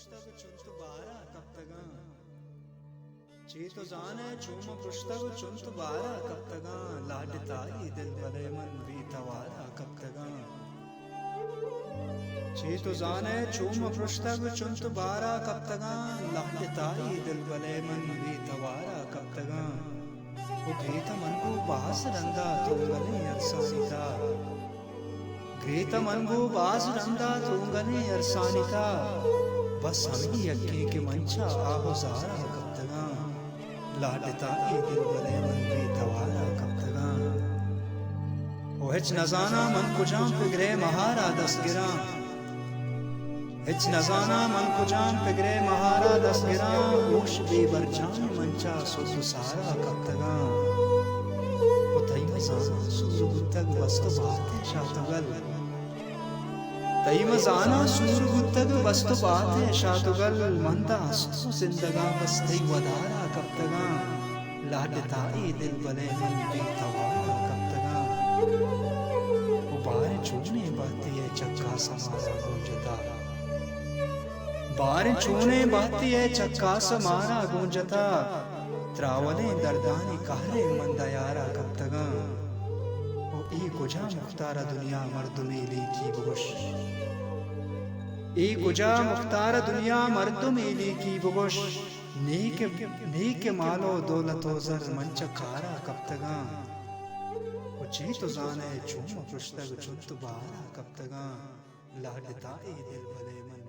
पुस्तक चुंत बारा कब तगा चेत जाने चूम पुस्तक चुंत बारा कब तगा लाडताई दिल भले मन बीतवारा कब तगा चेत जाने चूम पुस्तक चुंत बारा कब तगा लाडताई दिल भले मन बीतवारा कब तगा वो भेत मन को बास रंदा तुंगने अरसानिता ग्रेत मनगो बाज रंदा तूंगने अरसानिता बस हम ही अक्के के मंचा आहो जारा कब तगा लाडता ए दिल बले मन भी तवारा कब तगा ओ हिच नजाना मन कुजाम पिगरे महारा दस गिरा हिच नजाना मन कुजाम पिगरे महारा दस गिरा ओश भी बरजान मंचा सुसु सारा कब तगा ओ तई मजाना सुसु गुत्तग वस्तु बातें शातुगल तई मजाना सूर गुत्तग वस्तु बात है शातुगल मंदा हस्तु जिंदगा बस तई वदारा कब तगा लाडता ए दिल बले मन भी तवारा कब तगा वो बार छूने बाती है चक्का समारा गूंजता बार छूने बाती है चक्का समारा गूंजता त्रावले दर्दानी कहरे मंदयारा कब तगा ई गुजा मुख्तारा दुनिया मर्दुमेली की बुगुश ई गुजा मुख्तारा दुनिया मर्दुमेली की बुगुश नीक मालो दौलतो जर मंच खारा कब तगा उची तो जाने चूम पुस्तक चुत बारा कब तगा लाडता ए दिल भले मन